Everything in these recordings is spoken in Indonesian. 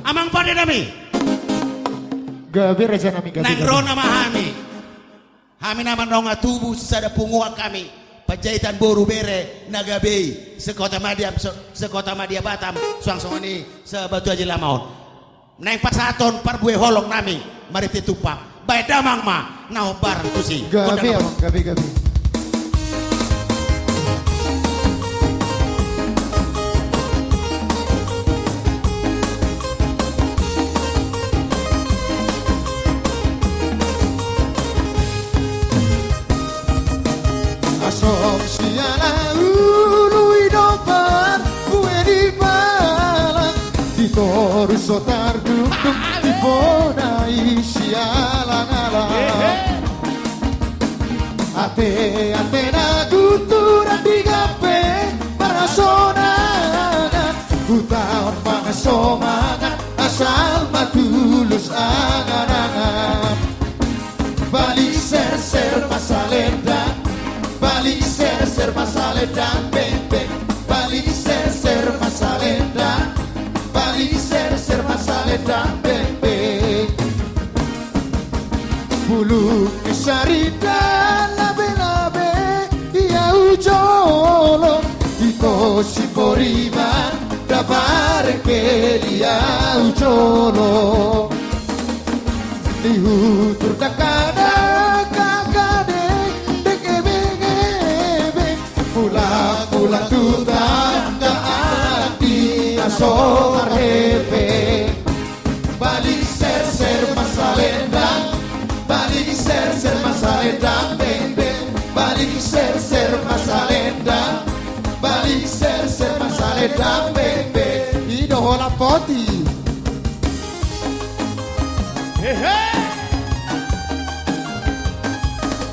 Amang pada nami. Gabi raja nami gabi. Nangro nama kami. Kami nama nonga tubuh sada punguak kami. Pajahitan boru bere nagabei sekota Madia Batam suang ini sebatu aja lamaon. Neng pasaton parbue holong nami mari titupak. Baik damang ma nau barang kusi. Gabi amang gabi. Asom siala ului dopan kue di balang di toru sotar duduk di bonai sialang alang ate na guturan di gape para sonangan kutaon pangasomangan asal matulus angan-angan balik ser masalendang balik ser masalendang beng balik ser masalendang balik ser masalendang beng bulu kisarita labe ia ujolo iko si poriban dabare ke dia ujolo dihutur dakada pulang tutang gaati asor hepe balik ser masalendang balik ser masalendang beng balik ser masalendang balik ser masalendang beng idola poti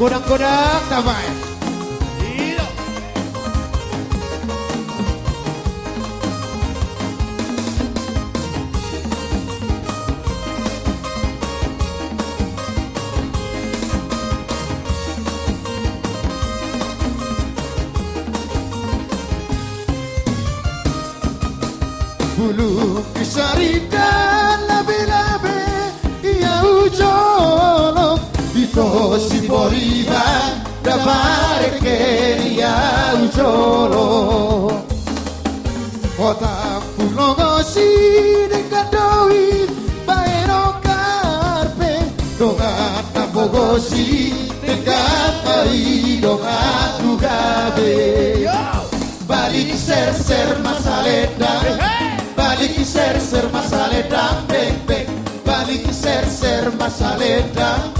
godang damai. Bulu kisaritan labe ia ujolo ito si poriba dabare ke ia ujolo kota pulo gosi dengan doi baero karpe dongan tabogosi dengan mai dongan tugabe balik ser masalendang balik ser masalendang beng balik ser masalendang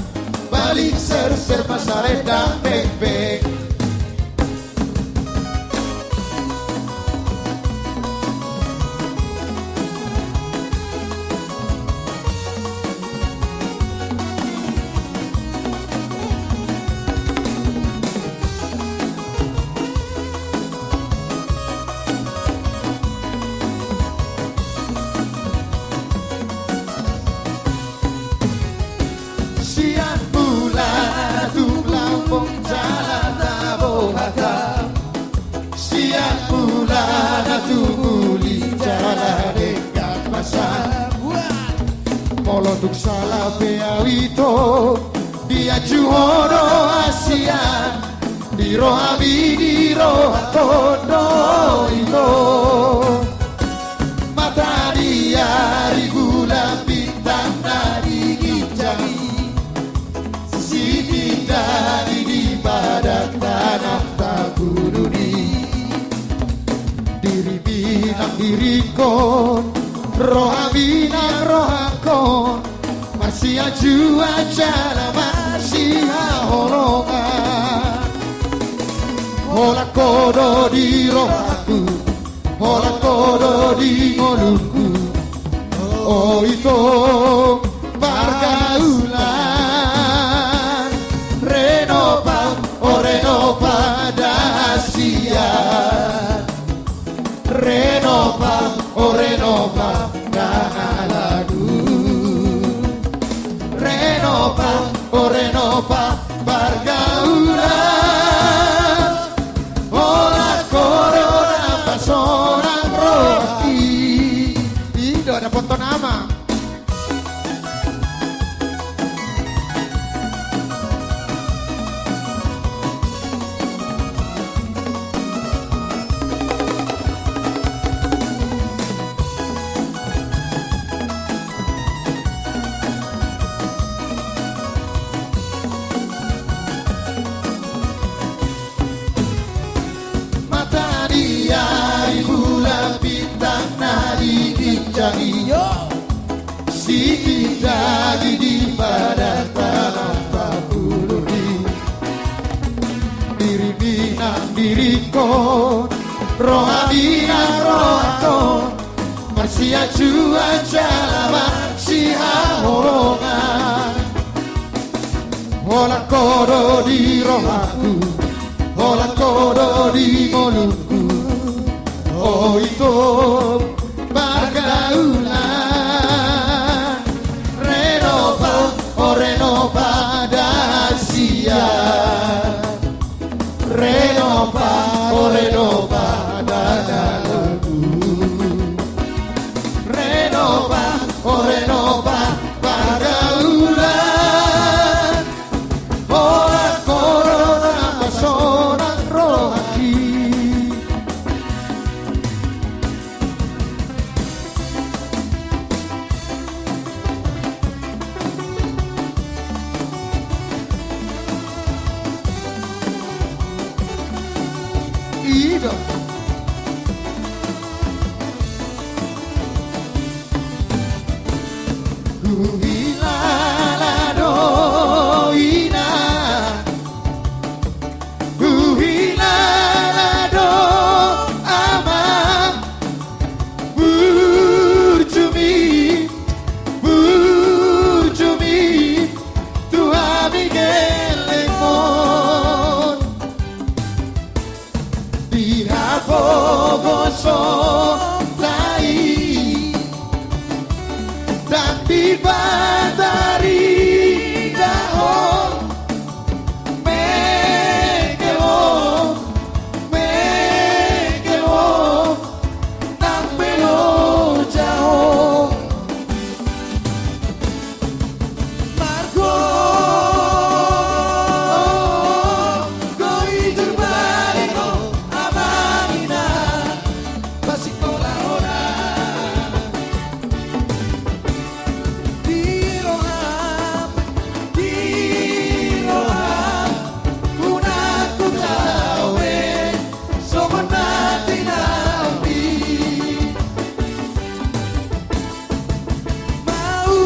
balik ser masalendang beng Molotuk salah beawito dia juhono Asia di rohabi di rohatondo itu mata dia bulan bintang dari gijami sini dari di badan tanah tabununi diri bilang dirikon rohabina rohakon masih aju acara masih holongan hola kodo di rohaku hola kodo di ngolungku oh itu pergaulan renova dahsyat renova renova pergaulan olah corona pasoran rohi itu ada foto nama Sikit lagi di badan tanah tak peduli. Diri binang dirikon, roh binang rohakon, Marsia cuaca lama si ahorongan. Olah kodo di rohaku, olah kodo di mulutku. Oh itu pergaulan Renova, oh Renova Dacia. Renova, oh Renova dadaku. Renova, oh Renova pergaulan. Olah corona pasona rohaki. Ida Guhilala doina, Guhilala do ama, Burcumi, Burcumi, Tua Miguel Lemon. Biar bogoso tai dan dibandari dahon mekelo nang melo jauh Margo goi terbaliko amanina pasikola ora diroham unaku tawe somonati nabi mau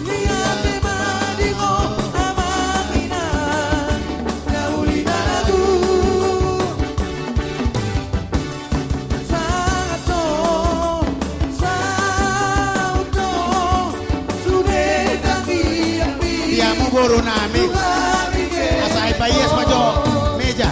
niate madiko amanina kaulina lagu Santo, Santo, sudah tangi api. Dia mau boro nami. Asai payes majo meja.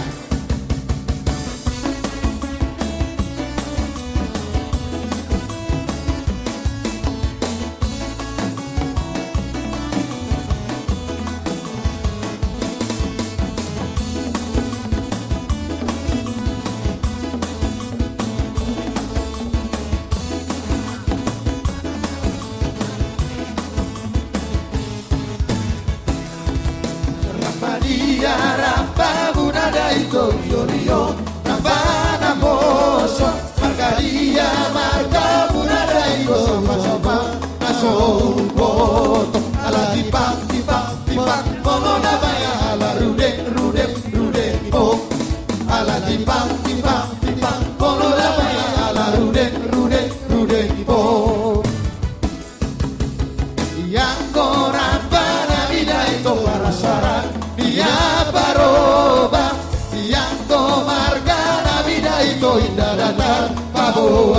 Rampadia rampa bunada itu rio Rampana poso Marcaria marca bunada itu Sopa Aso boto Ala tipang Mono nabaya ala rudek po Ala tipang Mono nabaya ala rudek po Yang koran pada vida itu para saran Dia paroba Yang tomarga la vida itu indah datang Pabo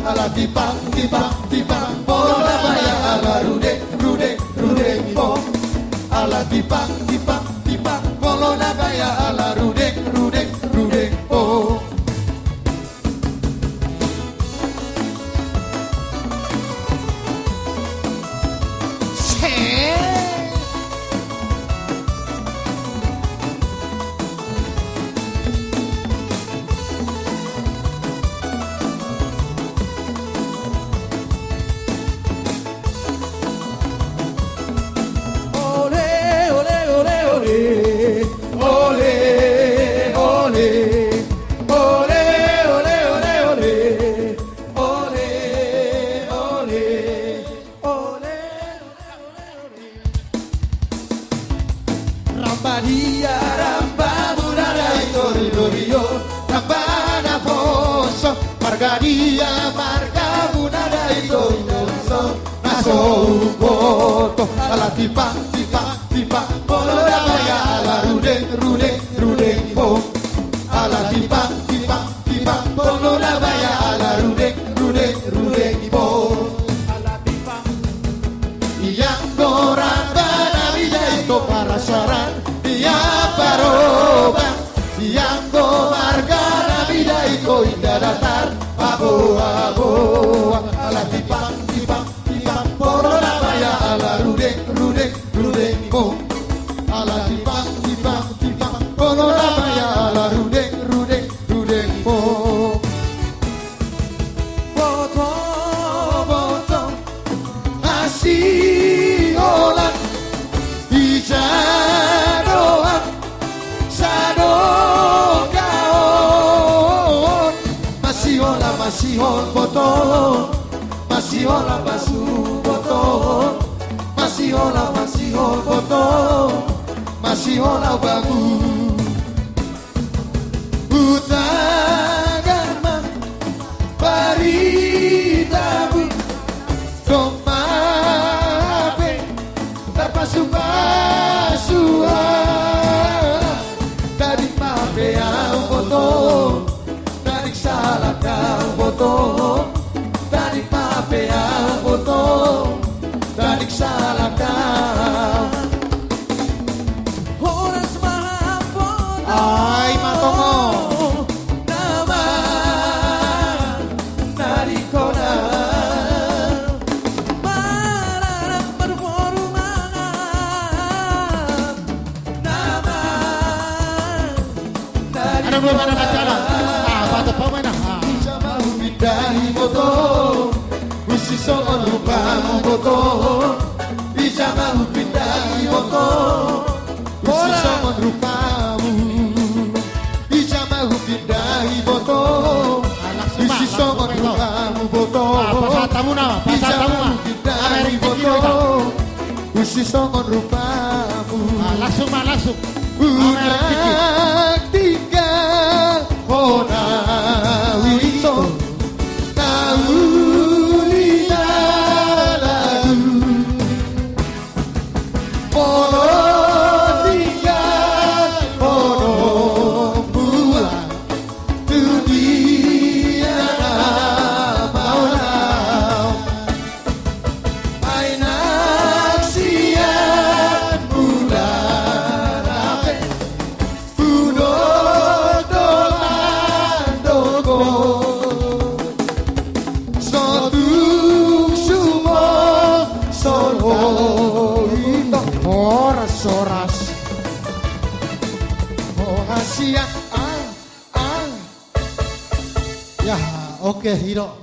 Ala tipang Polo la baya ala rudek po Ala tipang Polo la baya ala rudek po Ole, ole, dia marga munada ito so naso boto ala tipa polo da baya ala rudeng po ala tipa polo da baya ala rudeng po ala tipa yang dorang banabida ito para saran dia paroba yang go marga nabida iko indah datar abo ala tipa poro nabaya ala rudeng mo ala tipa poro nabaya ala rudeng mo boto asih olan ijadoan sado kaon masihon boto masihon boto masihon bangu utagan paritabu domape tapasubasua dari mape ang boto dari salah kang boto dari mape ang boto dari salah kang oras mahapon ay matongo nama dari kona mararang performangan nama dari Ano ba na matala? Bata pa man ah. Sama humidahi moto Usisongon rupamu moto Sama humidahi moto Usisongon rupamu Sama humidahi moto Usisongon rupamu moto Pasatamu na. humidahi moto Usisongon rupamu Langsung. Udah tinggal kona wito taulina lagu polo tinggal kono bulan dunia maunau ainak sian bulan ape soras Asia ya oke Hiro